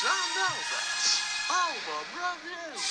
and Elbis album review.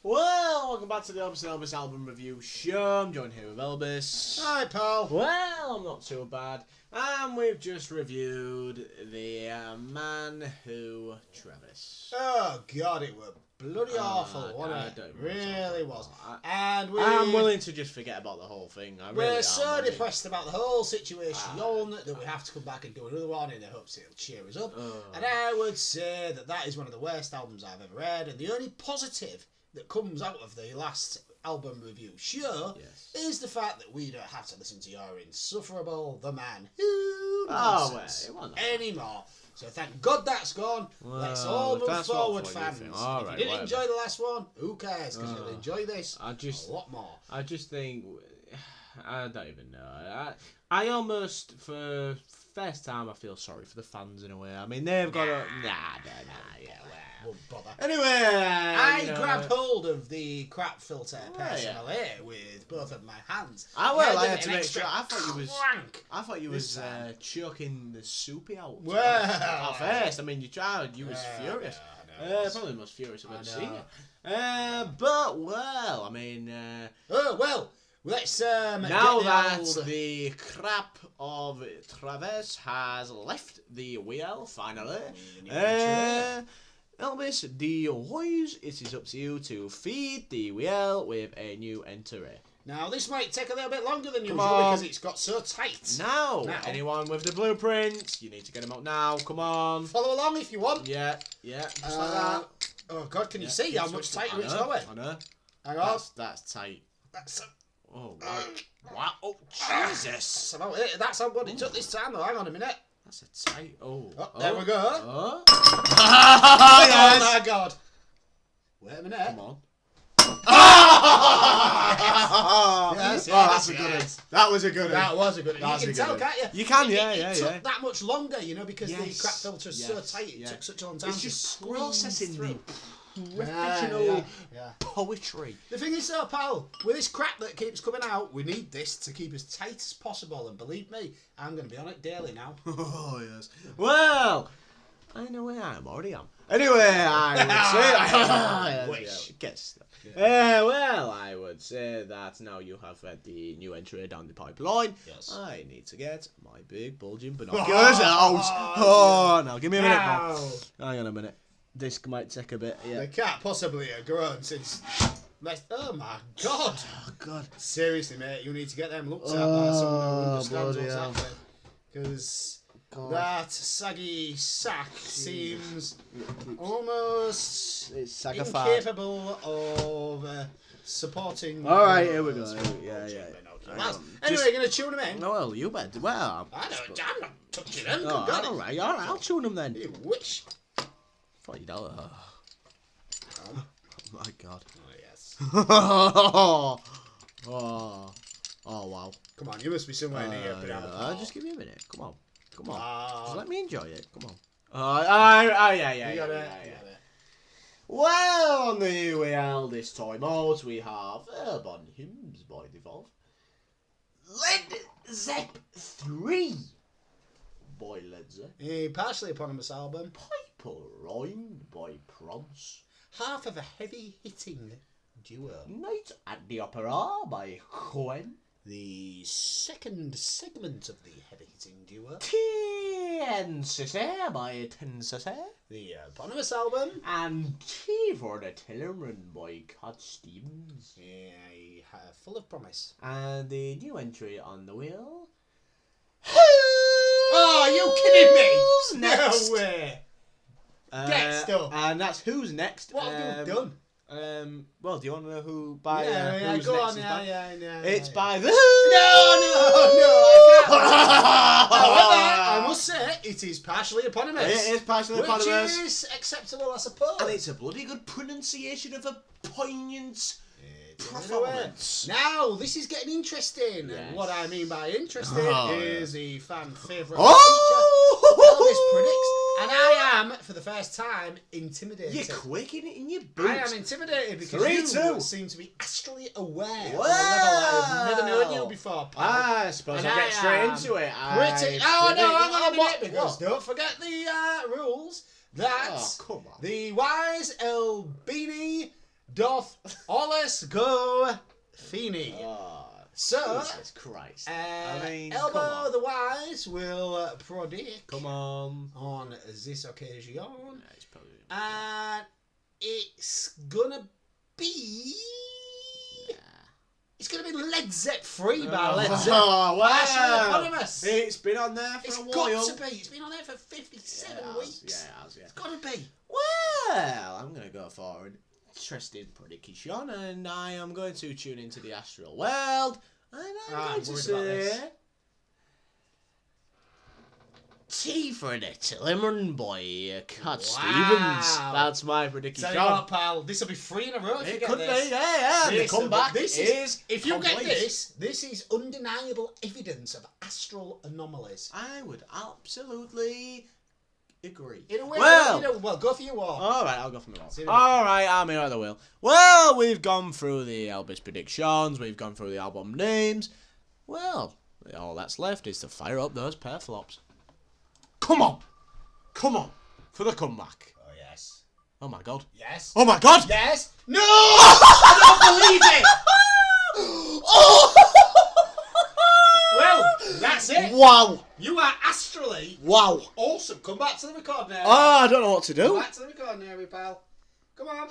Well, welcome back to the Elbis and Elbis album review show. I'm joined here with Elbis. Hi, pal. Well, I'm not too bad. And we've just reviewed The Man Who Travis. Oh, God, it was bloody awful, wasn't it? Really was. And I'm willing to just forget about the whole thing. We're so depressed about the whole situation that we have to come back and do another one in the hopes it'll cheer us up. And I would say that is one of the worst albums I've ever read. And the only positive that comes out of the last album review show is the fact that we don't have to listen to your insufferable The Man Who nonsense anymore. So thank God that's gone. Well, let's all move forward, fans. All if you didn't enjoy the last one, who cares? Because you'll enjoy this a lot more. I just think, I don't even know. I almost, for first time, I feel sorry for the fans in a way. I mean, they've got a... Won't bother. Anyway, I grabbed hold of the crap filter personally with both of my hands. I had to make sure. I thought you was choking the soupy out. Well, at first, I mean, you tried. You was furious. Probably the most furious I've ever seen you. But well, I mean. Let's now that the crap of Travis has left the wheel finally. Elbis, the boys, it is up to you to feed the wheel with a new entry. Now, this might take a little bit longer than usual because it's got so tight. Now, anyone with the blueprints, you need to get them out now. Come on. Follow along if you want. Yeah, just like that. Oh, God, can you see how much tighter it's going? I know. Hang on. That's tight. Oh, wow. Wow. Oh, Jesus. That's how good it took this time, though. Hang on a minute. That's a tight. There we go. Oh, yes. Oh my God! Wait a minute. Come on. Yes, that's a good one. That was a good one. That was a good one. You can tell, can't you? You can, It took that much longer, because the crap filter is so tight. It took such a long time. It's just processing the professional poetry. The thing is, though, pal, with this crap that keeps coming out, we need this to keep as tight as possible. And believe me, I'm going to be on it daily now. Oh, yes. Well, I know where I am. Already am. Anyway, I would say I would say that now you have the new entry down the pipeline. Yes. I need to get my big bulging binoculars out. Now give me a minute. Hang on a minute. This might take a bit. The cat possibly have grown since. Oh my God! Oh God! Seriously, mate, you need to get them looked at by someone who understands what's happening. Because that saggy sack seems almost incapable of supporting. All right, here we go. Anyway, you're gonna tune them in. No, well, you better. Well, I'm not touching them. All right, I'll tune them then. You wish. $40. Oh my God. Oh yes. Oh wow. Come on, you must be somewhere near. Just give me a minute. Come on. Just let me enjoy it. Come on. You got it. Well, on the wheel this time out, we have Urban Hymns by Devolve. Led Zepp 3 by Led Zepp. A partially eponymous album. Piper Rhyme by Prance. Half of a heavy-hitting duo. Night at the Opera by Cohen. The second segment of the heavy-hitting duo. TNCC by Tensese. The eponymous album. And T for the Tillerman by Cat Stevens. Full of promise. And the new entry on the wheel. Oh, are you kidding me? Next. No way. Get stuff. And that's Who's Next. What have you done? Well, do you want to know who by Who's go Next on, is by? yeah. It's by the No, I can't. However, I must say, it is partially eponymous. It is partially eponymous. Which is acceptable, I suppose. And it's a bloody good pronunciation of a poignant performance. Now, this is getting interesting. Yes. And what I mean by interesting is the fan favourite feature Elvis predicts. And I am, for the first time, intimidated. You're quick in your boots. I am intimidated because 3, you 2. seem to be astrally aware on a Wow. level I've never known you before, pal. I suppose And I'll get I straight am into it. Pretty. Oh no, hang on a minute, What? because don't forget the rules. That Oh, come on. the wise Elbini doth always go Feeny. Oh, So, Jesus Christ. I mean, come Elbow on. the Wise will predict Come on. this occasion, Yeah, it's probably... and it's gonna be. It's gonna be Led Zepp free by Led Zepp. Oh, wow. Ashley Eponymous. It's been on there for It's a while. got to be. It's been on there for 57 Yeah, it has. weeks. Yeah, it has, yeah. It's gotta be. Well, I'm going to go for an interesting prediction, and I am going to tune into the astral world, and I'm going to worried about this. say... T for the Tillerman boy, Cat Stevens. That's my prediction. Tell you what, pal, this will be 3 in a row if you It get could this. be, yeah. The comeback This is if you complete. get this is undeniable evidence of astral anomalies. I would absolutely agree. In a way, Well, well, go for your war. all right, I'll go for my See one. you in a All right, I'm here at the wheel. Well, we've gone through the Elbis predictions. We've gone through the album names. Well, all that's left is to fire up those pair flops. Come on, for the comeback. Oh yes. Oh my God. Yes. Oh my God. Yes. No! I don't believe it. Oh! Well, that's it. Wow. You are astrally Wow. awesome. Come back to the recording area. Oh, I don't know what to Come do. back to the recording area, pal. Come on.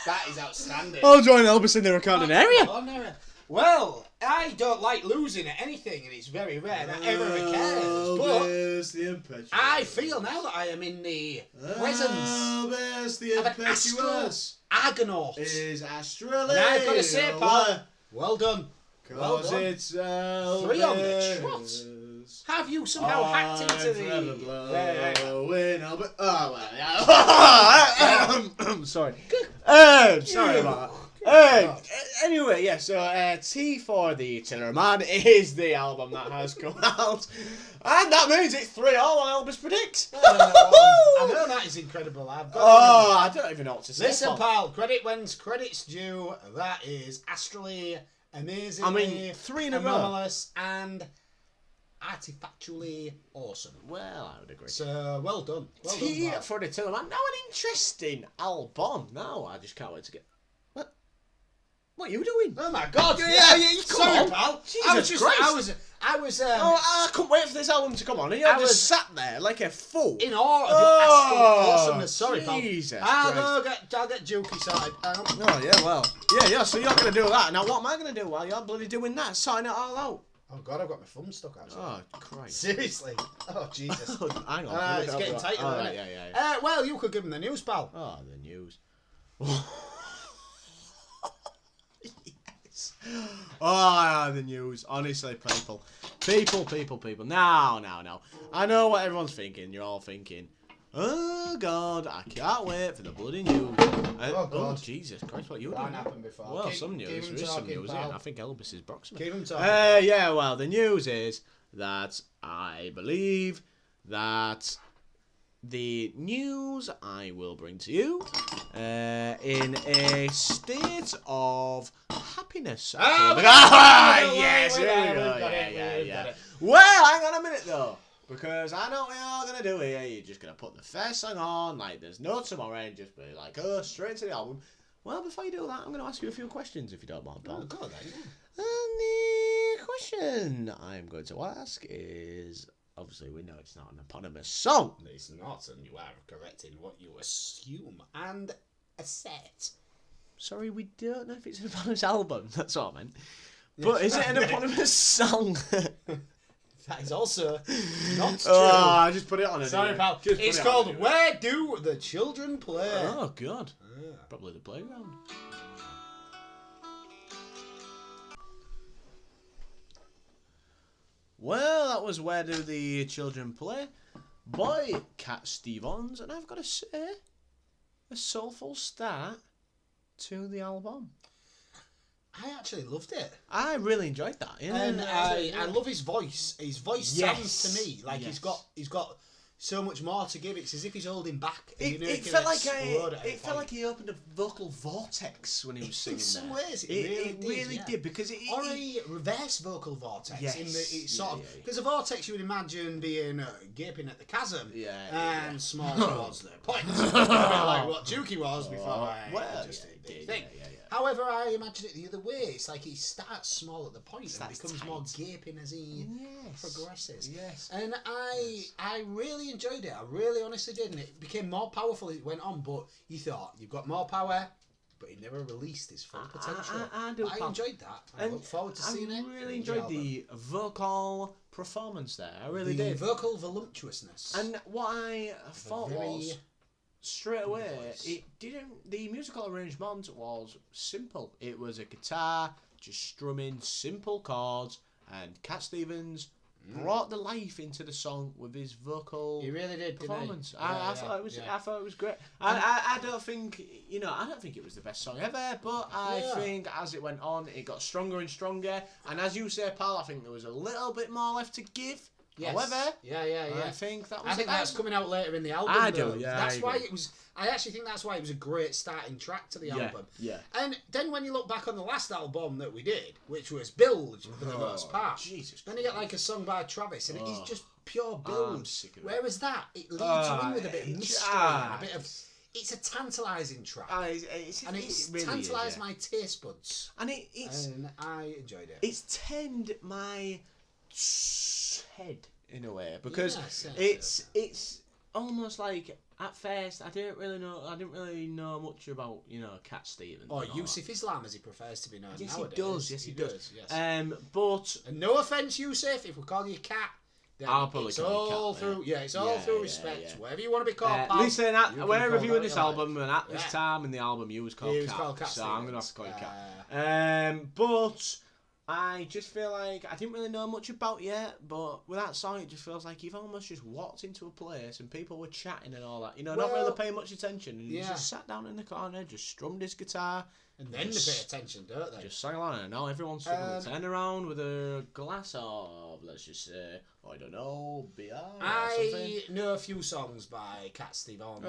That is outstanding. I'll join Elbis in the recording area. Recording area. Well, I don't like losing at anything, and it's very rare that ever occurs. But I feel now that I am in the presence the of an astral Argonaut. is astrally. And I've got to say, pal, well done. Well Cause done. it's 3 on the trot. Have you somehow hacked into the... Sorry. Sorry about that. Anyway, yeah, so T for the Tillerman is the album that has come out. And that means it's 3-all on Elbis Predicts. I know that is incredible. I've got I don't even know what to say. Listen, pal, credit when's credit's due. That is astrally, amazingly, 3 in a row. anomalous, and artifactually awesome. Well, I would agree. So, well done. Well T done, pal. for the Tillerman. Now an interesting album. Now I just can't wait to get... What are you doing? Oh my God! Yeah, come Sorry, on. pal. Jesus Christ. I was I couldn't wait for this album to come on. And you I just was sat there like a fool. in awe of your astral awesomeness. Sorry, Jesus pal. I'll Christ. get Jukey started. Oh, yeah, well. Yeah, so you're going to do that. Now, what am I going to do while you're bloody doing that? Sorting it all out. Oh God, I've got my thumb stuck out. Oh, Christ. Seriously? Oh Jesus. Hang on. It's getting tighter, Oh, isn't right, it? yeah. Well, you could give him the news, pal. Oh, the news. Yes. Oh, the news. Honestly, people. Now. I know what everyone's thinking. You're all thinking, oh, God, I can't wait for the bloody news. Oh, God. Jesus Christ, what you That doing? happened before. Well, Keep- some news. keep him There is some talking, news pal. here. I think Elbis is boxing. Keep him talking. Yeah, well, the news is that I believe that the news I will bring to you in a state of happiness. Yes, we've here we got go. it, Yeah. we've got it. Well, hang on a minute though, because I know what you're gonna do here. You're just gonna put the first song on, like there's no tomorrow, and just be like, oh, straight into the album. Well, before you do that, I'm gonna ask you a few questions if you don't mind, pal. Oh, God, then. And the question I'm going to ask is, obviously we know it's not an eponymous song. It's not, and you are correct in what you assume and assert. Sorry, we don't know if it's an eponymous album. That's what I meant. But is it an eponymous song? That is also not true. Oh, I just put it on. Sorry, anyway. pal. Just put It's it on called anyway. Where Do the Children Play? Oh, God. Probably the playground. Well, that was Where Do the Children Play by Cat Stevens, and I've got to say, a soulful start to the album. I actually loved it. I really enjoyed that. Yeah, And I love his voice. His voice Yes. sounds to me like Yes. he's got so much more to give. It's as if he's holding back. And It felt like he opened a vocal vortex when he was singing. In some there. ways, it really did because or a reverse vocal vortex. Yes. In the it's sort of because a vortex you would imagine being gaping at the chasm and small towards the point. A bit like what Dookie was before. Thing. However, I imagine it the other way. It's like he starts small at the point and becomes more gaping as he progresses. Yes. And I really enjoyed it. I really honestly did. And it became more powerful as it went on. But you thought, you've got more power, but he never released his full potential. I enjoyed that. I look forward to seeing it. I really enjoyed the vocal performance there. I really did. The vocal voluptuousness. And what I thought was... straight away, the musical arrangement was simple. It was a guitar just strumming simple chords, and Cat Stevens brought the life into the song with his vocal performance. I thought it was great. I don't think it was the best song ever, but I think as it went on, it got stronger and stronger. And as you say, pal, I think there was a little bit more left to give. Yes. However, I think that's coming out later in the album. I do, yeah. That's why it was. I actually think that's why it was a great starting track to the album. Yeah. And then when you look back on the last album that we did, which was Bilge for the most part, then you get like a song by Travis, and it is just pure Bilge. Whereas that, it leads you in with a bit of mystery, and a bit of. It's a tantalising track, and it's really tantalised my taste buds, and I enjoyed it. It's turned my head in a way because it's almost like at first I didn't really know much about Cat Stevens or Yusif Islam as he prefers to be known Yes nowadays. he does. But and no offence, Yusif, if we call you Cat, I'll probably call you Cat. It's all through respect. Whatever you want to be called. Listen, we're reviewing this album, and at this time in the album, you was called Cat, so I'm gonna have to call you Cat. But I just feel like I didn't really know much about yet, but with that song, it just feels like you've almost just walked into a place and people were chatting and all that. Not really paying much attention. And he just sat down in the corner, just strummed his guitar. And then they pay attention, don't they? Just sang along, and now everyone's suddenly turn around with a glass of, let's just say, I don't know, beer or something. I know a few songs by Cat Stevens.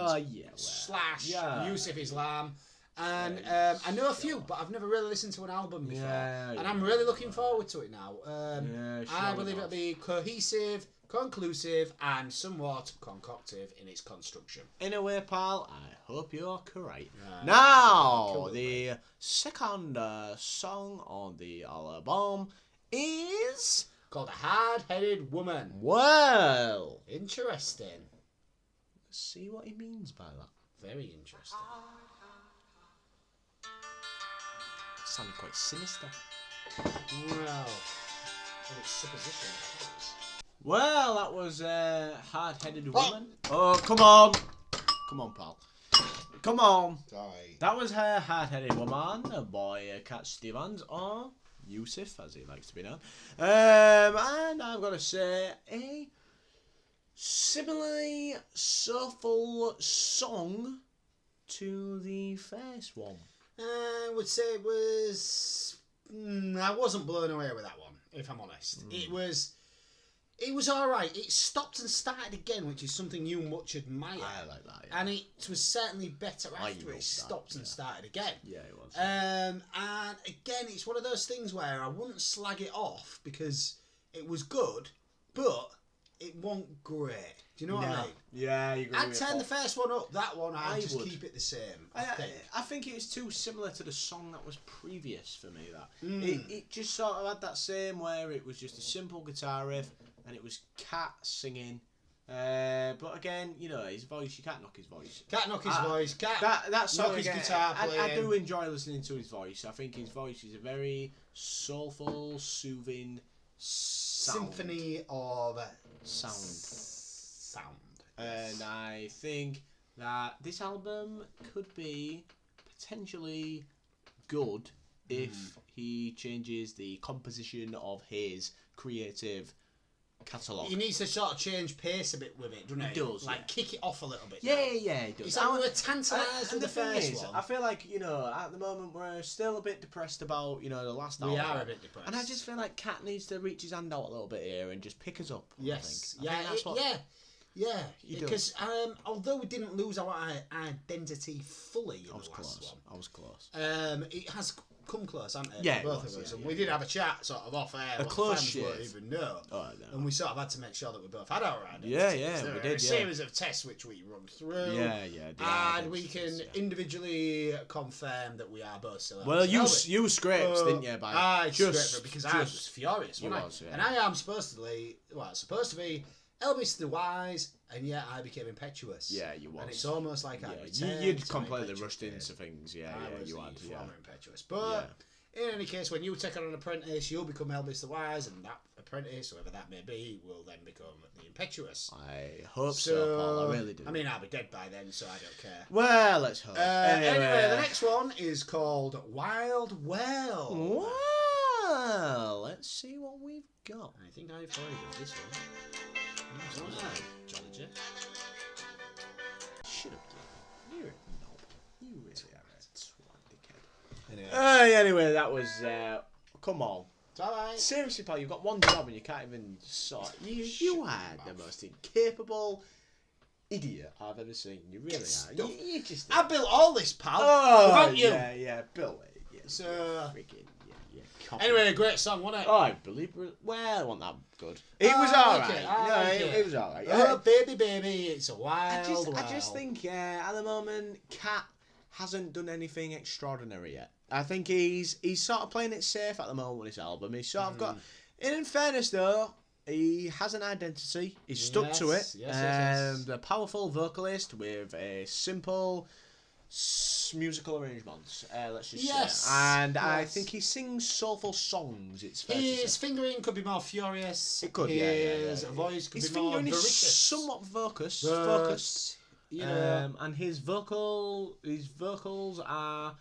Slash Yusif Islam. And I know a few, but I've never really listened to an album before. And I'm really looking forward to it now. I believe it'll be cohesive, conclusive, and somewhat concoctive in its construction. In a way, pal, I hope you're correct. Now, the second song on the album is... called A Hard-Headed Woman. Well... interesting. Let's see what he means by that. Very interesting. Sounded quite sinister. Well, it's supposition, perhaps. Well, that was a hard-headed woman. Oh, come on. Come on, pal. Come on. Sorry. That was her hard-headed woman by Cat Stevens, or Yusif, as he likes to be known. And I've got to say, a similarly soulful song to the first one. I would say it was... I wasn't blown away with that one, if I'm honest. It was alright. It stopped and started again, which is something you much admire. I like that, yeah. And it was certainly better after it stopped and started again. Yeah, it was. And again, it's one of those things where I wouldn't slag it off because it was good, but it wasn't great. Do you know what I mean? Yeah, you agree. I'd turn the first one up. That one, I'd just keep it the same. I think it's too similar to the song that was previous for me. It just sort of had that same where it was just a simple guitar riff and it was Cat singing. But again, his voice, you can't knock his voice. Can't knock his voice. Can't that song knock his again, guitar playing. I do enjoy listening to his voice. I think his voice is a very soulful, soothing symphony of sound. And I think that this album could be potentially good if he changes the composition of his creative catalogue. He needs to sort of change pace a bit with it, doesn't he? He does, kick it off a little bit. Yeah, he does. It's like we were tantalised with the first one. I feel like, at the moment we're still a bit depressed about, the last album. We are a bit depressed. And I just feel like Cat needs to reach his hand out a little bit here and just pick us up. Yes. I think that's what... Yeah, He because although we didn't lose our identity fully in the last one, I was close. it has come close, hasn't it? Yeah, for both of us, and we did have a chat sort of off air. A close fans shave. won't even know, and we sort of had to make sure that we both had our identity. Yeah, There we were did. a series of tests which we run through. And we can individually confirm that we are both still. Well, you scraped, didn't you? I scraped it because I was furious. You wasn't was, I? yeah. And I am supposed to be Elbis the wise, and yet I became impetuous. Yeah, you was. And it's almost like I you'd completely rushed into things. Yeah, you had. Impetuous. But in any case, when you take on an apprentice, you'll become Elbis the wise, and that apprentice, whoever that may be, will then become the impetuous. I hope so, Paul. I really do. I mean, I'll be dead by then, so I don't care. Well, let's hope. Anyway, the next one is called Wild Well. Well, let's see what we've got. I think I've already done this one. Jolly J. Shut up, dude. You're a knob. You really are a twat, dickhead. Anyway, that was. Come on. It's alright. Seriously, pal, you've got one job and you can't even sort. You are the most incapable idiot I've ever seen. You really are. You just. I built all this, pal. Oh, without you. Yeah, Bill. Yeah, so. Freaking. Anyway, great song, wasn't it? Oh, I believe. Well, it wasn't that good. It was alright. It was alright. Oh, baby, it's a wild. I just think, at the moment, Cat hasn't done anything extraordinary yet. I think he's sort of playing it safe at the moment with his album. He's sort of got. In fairness, though, he has an identity. He's stuck to it. Yes. A powerful vocalist with a simple musical arrangements, let's just say. And I think he sings soulful songs, it's fair to say. His fingering could be more furious. It could, His voice could be more fingering vociferous. is somewhat focused. You know. And his vocals are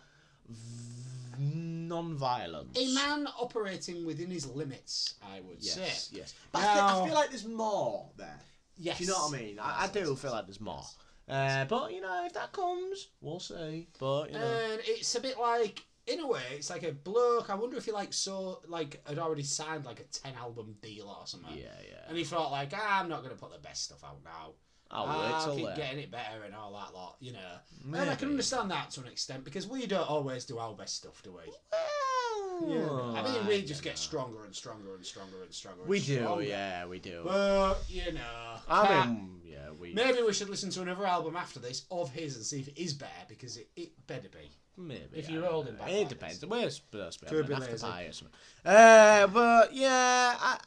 non-violent. A man operating within his limits, I would say. Yes. But I feel like there's more there. Yes. Do you know what I mean? I do feel like there's more. But, if that comes, we'll see. But, And it's a bit like, in a way, it's like a bloke. I wonder if he, had already signed, like, a 10-album deal or something. Yeah. And he thought, like, I'm not going to put the best stuff out now. I'll keep getting it better and all that lot, Maybe. And I can understand that to an extent, because we don't always do our best stuff, do we? Well... I mean, we just get stronger and stronger and stronger and stronger. We do, yeah, we do. But, we... Maybe we should listen to another album after this of his and see if it is better, because it better be. Maybe. If you're holding back. It depends. We're supposed to be Could be after lazy. pie or something. But, yeah,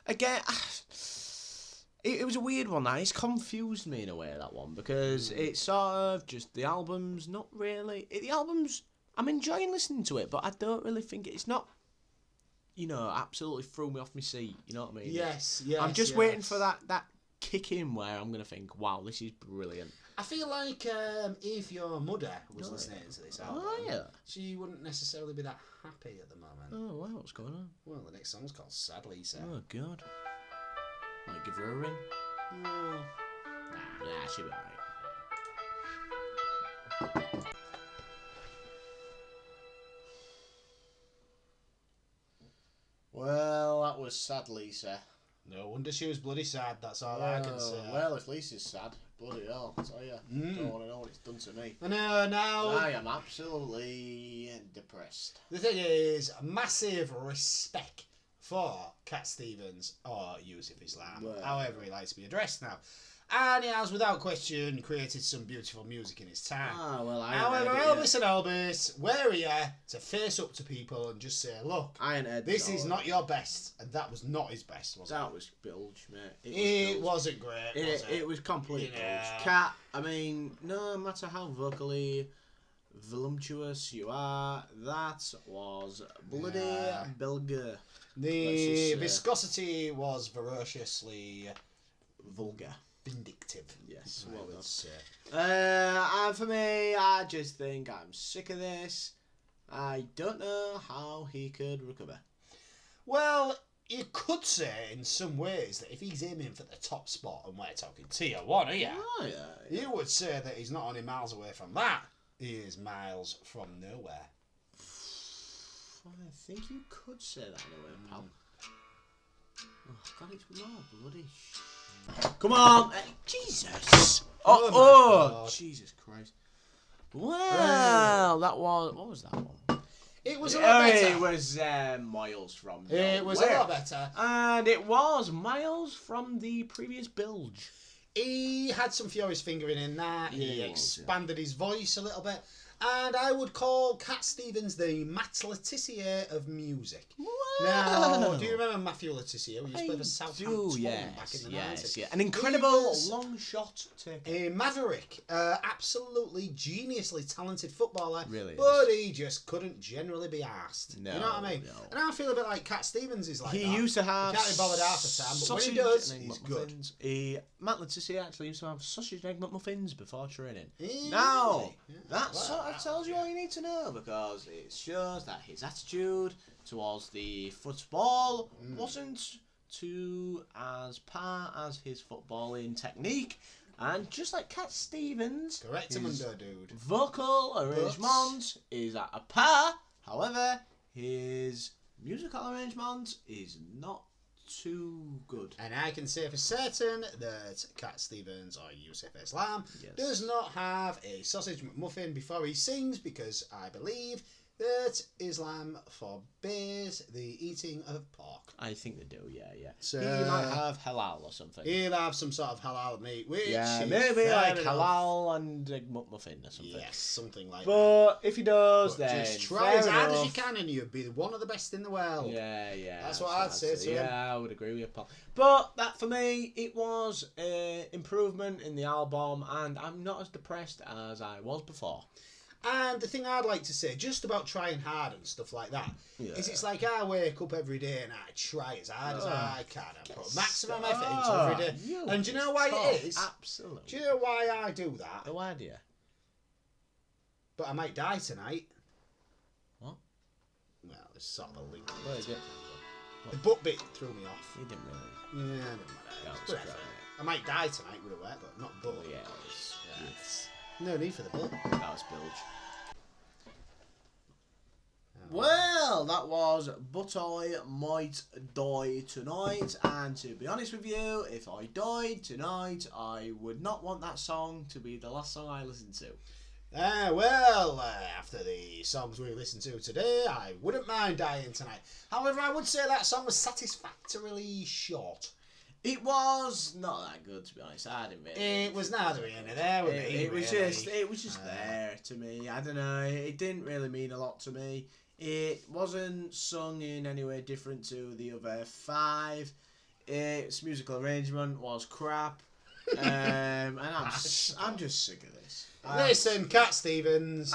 again... It was a weird one, that. It's confused me in a way, that one, because it's sort of just the album's not really... The album's... I'm enjoying listening to it, but I don't really think it's not... absolutely threw me off my seat, you know what I mean? Yes. I'm just waiting for that kick in where I'm going to think, wow, this is brilliant. I feel like if your mother was listening to this album, she wouldn't necessarily be that happy at the moment. Oh, wow, what's going on? Well, the next song's called Sad Lisa. Oh, God. Might give her a ring. No. Nah, she'll be alright. Well, that was sad, Lisa. No wonder she was bloody sad, that's all I can say. Well, if Lisa's sad, bloody hell, I tell you. Don't want to know what it's done to me. I know, now... I am absolutely depressed. The thing is, massive respect for Cat Stevens, or Yusif Islam, however he likes to be addressed now. And he has, without question, created some beautiful music in his time. However, Elbis and Elbis, we're here to face up to people and just say, look, this is not your best. And that was not his best, was it? That was bilge, mate. It wasn't great, was it? It was complete bilge. Cat, I mean, no matter how vocally voluptuous you are, that was bloody bilge. The viscosity was ferociously vulgar. Vindictive. Yes, well done. And for me, I just think I'm sick of this. I don't know how he could recover. Well, you could say in some ways that if he's aiming for the top spot, and we're talking tier 1 here, you would say that he's not only miles away from that, he is miles from nowhere. I think you could say that in a way, pal. Oh, God, it's more bloody Come on. Jesus. Oh, Oh, my God. Jesus Christ. Well, that was... What was that one? It was a lot better. It was Miles from It was a Nowhere. lot better. And it was Miles from the previous bilge. He had some Furious fingering in that. He expanded his voice a little bit. And I would call Cat Stevens the Matt Letizia of music. Now, do you remember Matthew Letizia? Who used to play for Southampton back in the 90s? Yeah. An incredible long shot taker. A maverick, absolutely geniusly talented footballer, Really but he just couldn't generally be arsed. No, you know what I mean? no. And I feel a bit like Cat Stevens is like He that. used to have... He can't be bothered half the time, but when he does, he's good. Matt Letizia actually used to have sausage and egg McMuffins before training. Really? Now, Yeah, that well, sort of tells you all you need to know, because it shows that his attitude towards the football wasn't too as par as his footballing technique. And just like Cat Stevens, Correct him his under, dude. vocal arrangement is at a par. However, his musical arrangement is not too good. And I can say for certain that Cat Stevens or Yusif Islam Yes. does not have a sausage McMuffin before he sings, because I believe that Islam forbids the eating of pork. I think they do, yeah. So, he might have halal or something. He'll have some sort of halal meat, which Yeah, is maybe fair like enough. halal and egg McMuffin or something. Yes, something like that. But if he does, But then just try fair as hard as you enough. can, and you'd be one of the best in the world. Yeah. That's what I'd say to him. Yeah, I would agree with you, Paul. But that for me, it was an improvement in the album, and I'm not as depressed as I was before. And the thing I'd like to say, just about trying hard and stuff like that, is it's like I wake up every day and I try as hard as I can and put maximum effort into every day. And do you know why it is? Absolutely. Do you know why I do that? No idea. But I might die tonight. What? Well, there's sort of a link. What is it? The butt bit threw me off. You didn't really. Yeah, never mind. That was Whatever. great. I might die tonight with a wet, but not butt. Yeah, it was. Yes. No need for the butt. That was bilge. Well, that was But I Might Die Tonight, and to be honest with you, if I died tonight, I would not want that song to be the last song I listened to. After the songs we listened to today, I wouldn't mind dying tonight. However, I would say that song was satisfactorily short. It was not that good, to be honest. I didn't really. It was neither here nor there with me. It was really. just there to me. I don't know. It didn't really mean a lot to me. It wasn't sung in any way different to the other 5. Its musical arrangement was crap. And I'm just sick of this. Listen, Cat Stevens.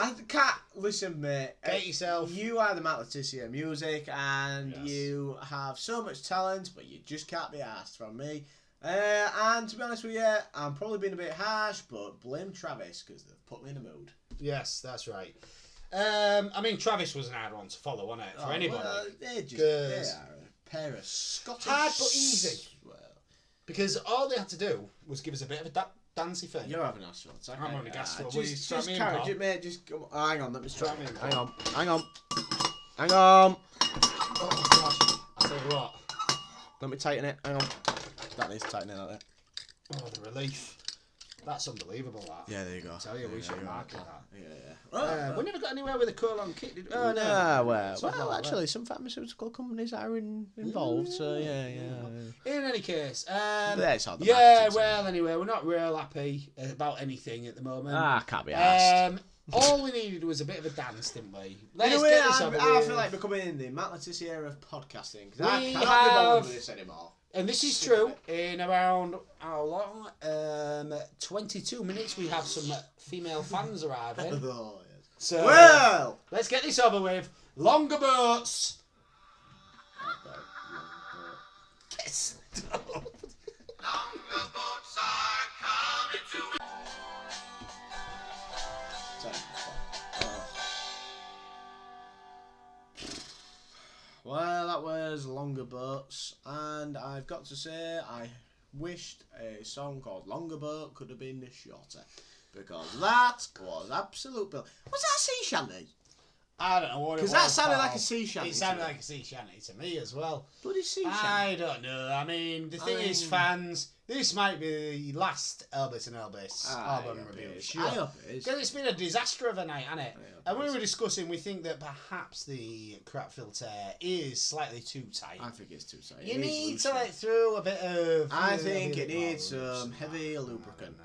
Listen, mate. Get yourself. You are the Matt Letizia of music, and Yes. you have so much talent, but you just can't be asked from me. And to be honest with you, I'm probably being a bit harsh, but blame Travis, because they've put me in a mood. Yes, that's right. I mean, Travis was an hard one to follow, wasn't it? For anybody. Well, they are a pair of Scottish... Hard but easy. Well, Because all they had to do was give us a bit of a dancey thing. you're having a shot. Okay. I'm having a gas for Just try me in, carry Paul. it, mate. Just come on. Hang on, let me Try try. me in, Hang Paul. on. Oh, gosh. I'll tell you what. Let me tighten it. Hang on. That needs tightening out there. Oh, the relief. That's unbelievable, that. Yeah, there you go. I tell you, we should market that. Yeah. We never got anywhere with a colon kit, did we? Oh, no. Well, actually, some pharmaceutical companies are involved, so yeah. In any case, That's all the yeah, marketing's well, anyway, we're not real happy about anything at the moment. Can't be asked. All we needed was a bit of a dance, didn't we? Let's In a way, get this over I with. feel like becoming the Matt Letizia era of podcasting, because I We cannot be bothered have- with this anymore. And this is true. In around, how long? 22 minutes, we have some female fans arriving. Oh, yes. So, Well! let's get this over with. Longer boats. Yes. Well, that was Longer Boats, and I've got to say, I wished a song called Longer Boat could have been shorter, because that was absolute bill. Was that a sea shanty? I don't know what it was. Because that sounded pal. like a sea shanty. It sounded like a sea shanty to me as well. Bloody sea shanty. I don't know. I mean, the thing is, fans, This might be the last Elbis and Elbis album review. Sure. I hope it is. Because it's been a disaster of a night, hasn't it? And we is. were discussing, we think that perhaps the crap filter is slightly too tight. I think it's too tight. You need to let through a bit of... I think it needs some heavy lubricant.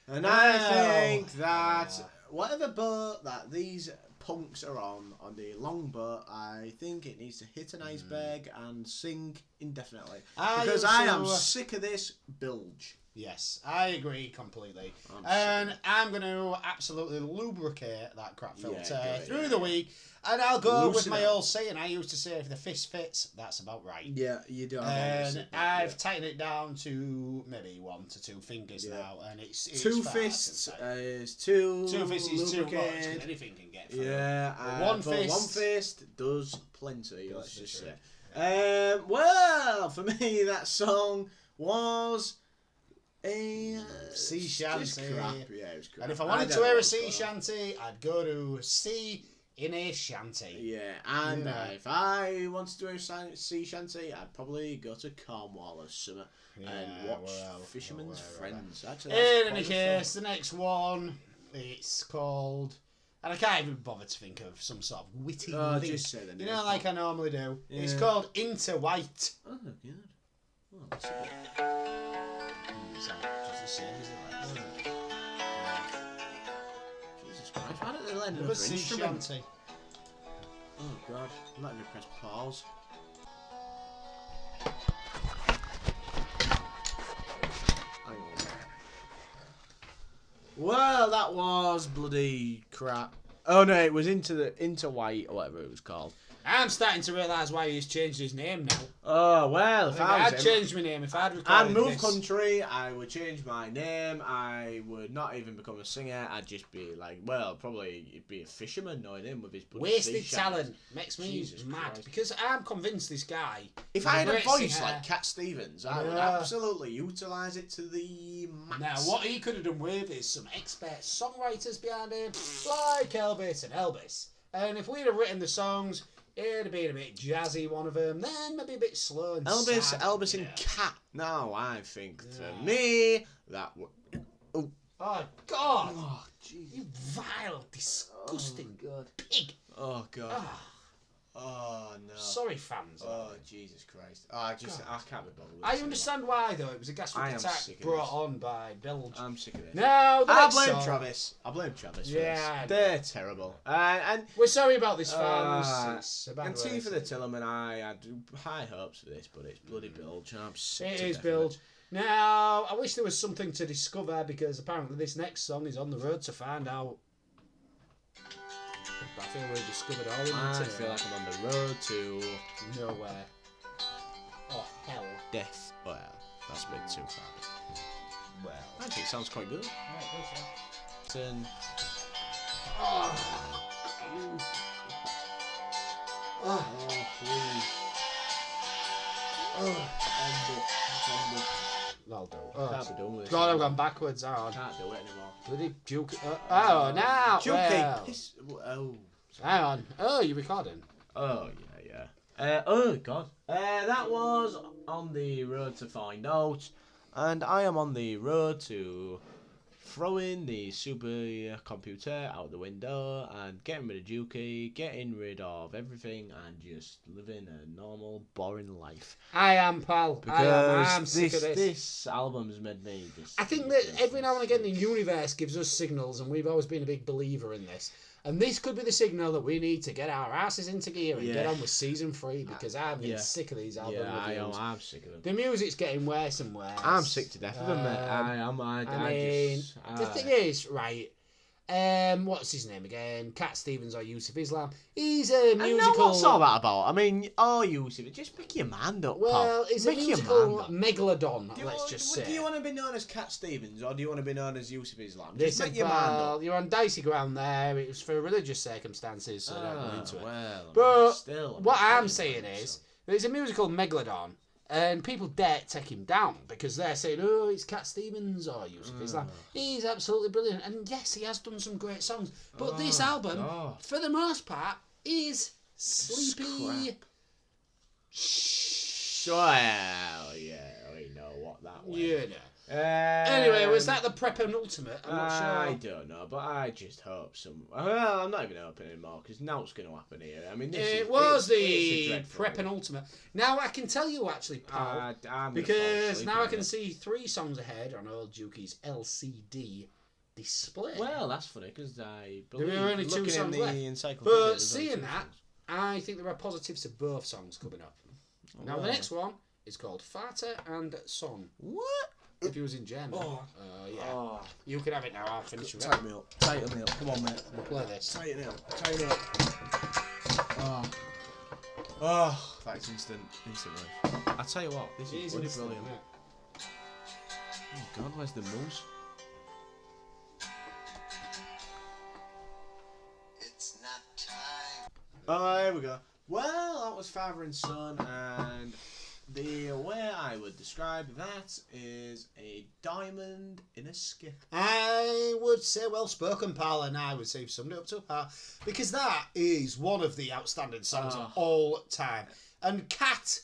And I think that whatever boat that these punks are on the longboat, I think it needs to hit an iceberg and sink indefinitely. Because I am sick of this bilge. Yes, I agree completely. I'm going to absolutely lubricate that crap filter through the week. And I'll go with my old saying. I used to say, if the fist fits, that's about right. Yeah, you do. And I've tightened it down to maybe 1 to 2 fingers now, and it's two fists is too. 2 fists is too much. Anything can get through. Yeah, one fist does plenty. Let's just say. Well, for me, that song was a sea shanty. Crap. Yeah, it was crap. And if I wanted to hear a sea shanty, I'd go to sea in a shanty. Yeah, and if I wanted to hear a sea shanty, I'd probably go to Cornwall or something and watch Fisherman's Friends. Actually, in any case, the next one, it's called, and I can't even bother to think of some sort of witty link. Just say the name. You know, like I normally do. Yeah. It's called Into White. Oh, good. Well, that's a bit... Just the same, is it? Jesus Christ, why don't they let Another sea instrument? shanty. Oh God, let me press pause. Hang on. Well, that was bloody crap. Oh no, it was Into White or whatever it was called. I'm starting to realise why he's changed his name now. Oh well, if I was I'd him, changed my name if I'd recorded I'd move this. country, I would change my name, I would not even become a singer, I'd just be like, well, probably be a fisherman knowing him with his bloody Wasted sea talent shanties. makes me Jesus mad Christ. because I'm convinced this guy. If I had a great voice singer. like Cat Stevens, I would absolutely utilise it to the max. Now, what he could have done with is some expert songwriters behind him, like Elbis and Elbis. And if we'd have written the songs, it'd have been a bit jazzy, one of them, then maybe a bit slow and sad. Elbis and Cat. No, I think for me, that would... Oh, God! Oh, jeez. You vile, disgusting pig! Oh, God. Ah, Oh, no. sorry, fans. Oh, Jesus Christ. Oh, I can't be bothered with I this understand why, though. It was a gastric I am attack sick of brought this. on by Bilge. I'm sick of this. Now, the I next blame song- Travis. I blame Travis for Yeah, this. They're terrible. And We're sorry about this, fans. It's a bad and see word. for the Tillerman, I had high hopes for this, but it's bloody bilge, and I'm sick It to is death of Bilge. it. Now, I wish there was something to discover because apparently this next song is on the road to find out. I feel we've discovered all we need I to feel like I'm on the road to nowhere. Oh, hell. death. Well, that's a bit too far. Well. Actually, it sounds quite good. Turn. Oh, please. That'll do. Can't be done with this. God, I've gone backwards. Hang on. Can't do it anymore. Bloody juke. Oh, now. Juke. Well. Oh. Hang on. Oh, you're recording. Oh, yeah. Oh, God. That was On the Road to Find Out. And I am on the road to throwing the supercomputer out the window and getting rid of Dukey, getting rid of everything, and just living a normal, boring life. I am, pal. I'm sick of this. This album's made me... I think that every now and again the universe gives us signals, and we've always been a big believer in this. And this could be the signal that we need to get our asses into gear and get on with season 3 because I'm getting sick of these album reviews. I'm sick of them. The music's getting worse and worse. I'm sick to death of them, mate. The thing is, right, what's his name again? Cat Stevens or Yusif Islam. He's a musical... And what's all that about? I mean, Yusif, just make your mind up, well, pal. he's a Make your musical mind up. megalodon, let's just say. Do you want to be known as Cat Stevens or do you want to be known as Yusif Islam? Just Listen, make your mind up. you're on dicey ground there. It was for religious circumstances, so I don't go into it. Well, But still, what I'm saying is, there's a musical megalodon, and people dare take him down because they're saying, oh, it's Cat Stevens or Yusuf Islam. He's absolutely brilliant. And yes, he has done some great songs. But this album, for the most part, is sleepy. Well, yeah, we know what that was. You know. Anyway, was that the prep and ultimate? I'm not sure. I don't know, but I just hope some. Well, I'm not even hoping anymore because now what's going to happen here? I mean, It was it's a the dreadful prep and ultimate. Now I can tell you actually, pal, I'm gonna fall because asleep now I in can it. see 3 songs ahead on old Dukey's LCD display. Well, that's funny because I There believe were only 2 looking in songs the left. encyclopedia. But there's only seeing 2 that, songs. I think there are positives to both songs coming up. Now the well. next one is called Vater and Son. What? If he was in German. Yeah. Oh, You can have it now. I'll finish with it. tighten me up. Tighten me up. Come on, mate. We'll play this. Tighten it up. Tighten it up. Oh, that's instant relief. I tell you what, this is bloody brilliant. Oh God, where's the moose? It's not time. Oh, here we go. Well, that was Father and Son, and the way I would describe that is a diamond in a skiff. I would say well spoken, pal, and I would say you've summed it up to a par, because that is one of the outstanding songs of all time. And Cat,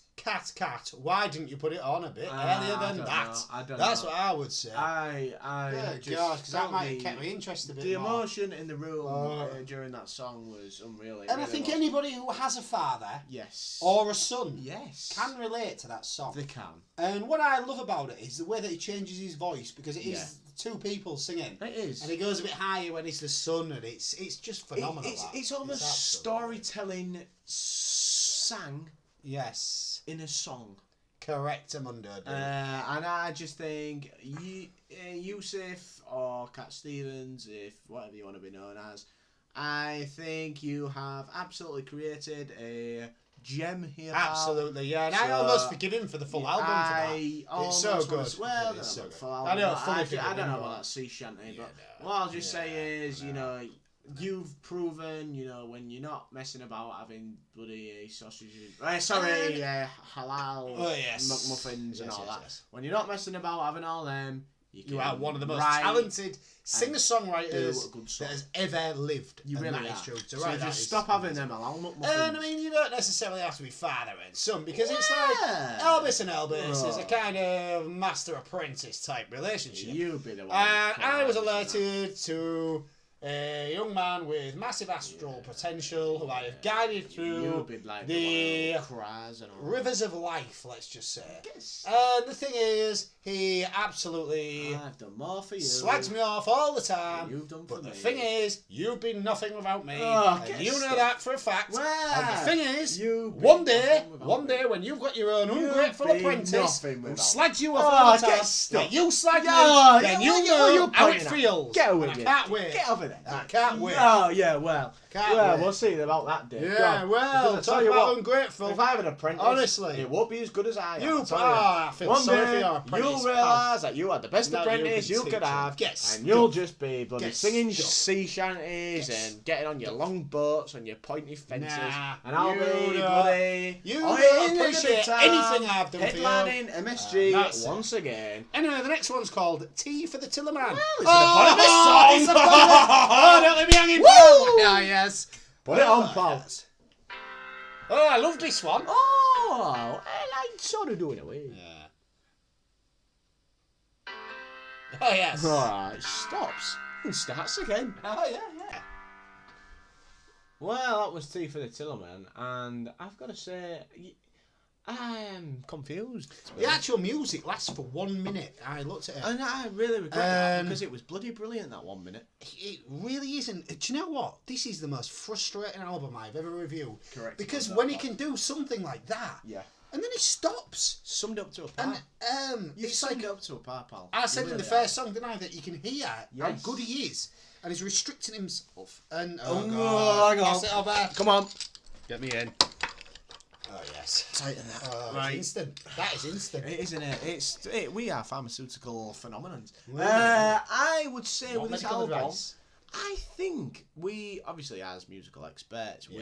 why didn't you put it on a bit earlier than that? That's what I would say. Yeah, because that might have kept me interested a bit the more. emotion in the room during that song was unreal. And I think anybody who has a father yes or a son can relate to that song. they can. And what I love about it is the way that he changes his voice, because it is 2 people singing. It is. And he goes a bit higher when it's the son, and it's just phenomenal. It's almost storytelling sang Yes. in a song. Correct, Amundo. And I just think Yusif or Cat Stevens, if whatever you want to be known as, I think you have absolutely created a gem here. Absolutely, yeah. And I almost forgive him for the full album for that. It's so good. Well, it's so good. full album, I know, I don't know about that sea shanty, but what I'll just say is, you know, you've proven, you know, when you're not messing about having bloody sausages, halal McMuffins and all that. Yes. When you're not messing about having all them, you are one of the most talented singer-songwriters that has ever lived. You and really that are. is true. So Just stop having them halal McMuffins. And I mean, you don't necessarily have to be father and son, because it's like Elbis and Elbis is a kind of master-apprentice type relationship. You be the one. And I was alerted to a young man with massive astral potential who I have guided through the rivers of life, let's just say. And the thing is, he absolutely I've done more for you. slags me off all the time. You've done for but me. the thing is, you've been nothing without me. Oh, and you know that for a fact. Well, and the thing is, you've been one day nothing without me. when you've got your own You've ungrateful been apprentice nothing who without slags you off Oh, all the get time, stuck. like you slag Yeah, me, then yeah, you yeah, know you're how it pointing at. feels. Get over And I it. can't wait. Get over there. I can't wait. Oh, yeah, well. Can't wait. We'll see about that day. Yeah, God. well, Because I talk tell you about what, ungrateful. if I have an apprentice, Honestly. it won't be as good as I am. I feel One sorry for day, your apprentice. you'll realise that you had the best Now apprentice you you can could teach him. have, Get and you'll stuck. just be bloody Get singing stuck. sea shanties and getting on your long boats and your pointy fences, Nah, and I'll you be don't- bloody you in don't the appreciate big time, anything I've done for you. headlining MSG That's it. once again. Anyway, the next one's called Tea for the Tillerman. Well, it's It's a oh, don't let me hang in. Ah, yes. Put it on, pal. Yes. Oh, I love this one. Oh, I like sort of doing away. Yeah. Oh, yes. Alright, stops and starts again. Oh, yeah. Well, that was Tea for the Tillerman, and I've got to say, I am confused. The actual music lasts for 1 minute. I looked at it. And I really regret that, because it was bloody brilliant, that 1 minute. It really isn't. Do you know what? This is the most frustrating album I've ever reviewed. Correct. Because when he can do something like that, Yeah. and then he stops. Summed up to a par. And You've it's summed like it up to a par, pal. I said You in the really first song, didn't I, that you can hear how Yes. good he is, and he's restricting himself. And hang God, on. pass it over. Come on. Get me in. Oh yes. Tighten that. Oh, Right. it's instant. That is instant. It isn't it? We are pharmaceutical phenomenons. Really? I would say Not with this medical album, advice. I think we, obviously as musical experts, we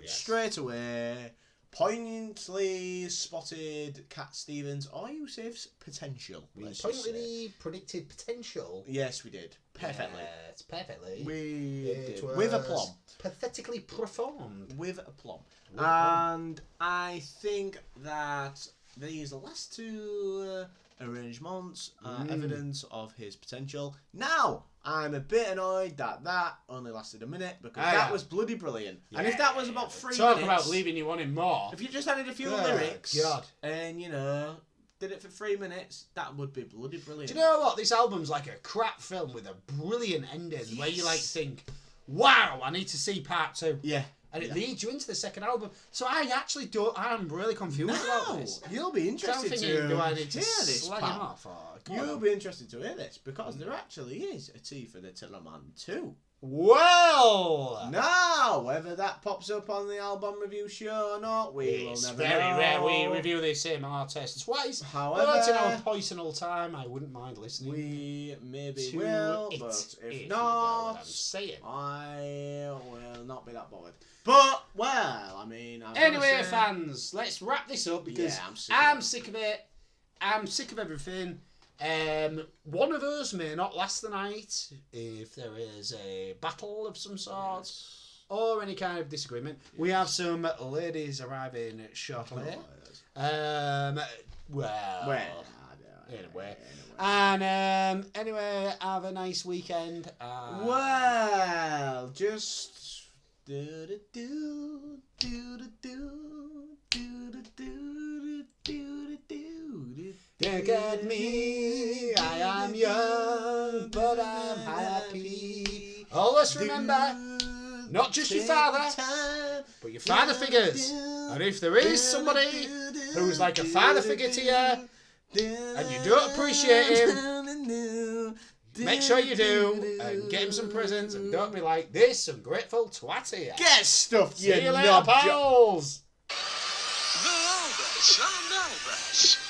yes. straight away poignantly spotted Cat Stevens or Yusif's potential. Let's just say. Pointedly predicted potential. Yes, we did. Perfectly. Yes, perfectly. We It did. was With aplomb. pathetically performed. With aplomb. With aplomb. And I think that these last two arrangements, evidence of his potential. Now, I'm a bit annoyed that only lasted a minute because that was bloody brilliant. Yeah. And if that was about 3 minutes... Talk about leaving you wanting more. If you just added a few lyrics and, you know, did it for 3 minutes, that would be bloody brilliant. Do you know what? This album's like a crap film with a brilliant ending where you like think, wow, I need to see part 2. Yeah. And it leads you into the second album. So I actually don't... I'm really confused about this. You'll be interested to do I need to hear this, slag him off? You'll be interested to hear this because there actually is a T for the Tillerman 2. Well! Now, whether that pops up on the album review show or not, we will never know. It's very rare we review the same artist twice. However, but in our personal time, I wouldn't mind listening. We maybe will, but if not, you know what I'm saying. I will not be that bothered. But, well, I mean... Anyway, fans, let's wrap this up because I'm sick of it. I'm sick of everything. One of us may not last the night if there is a battle of some sort or any kind of disagreement. We have some ladies arriving shortly. Anyway. And anyway, have a nice weekend. Well, just Look at me, I am young, but I'm happy. Always remember, not just your father, but your father figures. And if there is somebody who's like a father figure to you, and you don't appreciate him, make sure you do, and get him some presents, and don't be like this ungrateful twat here. Get stuffed, See you later, pals! The Elbis and Elbis.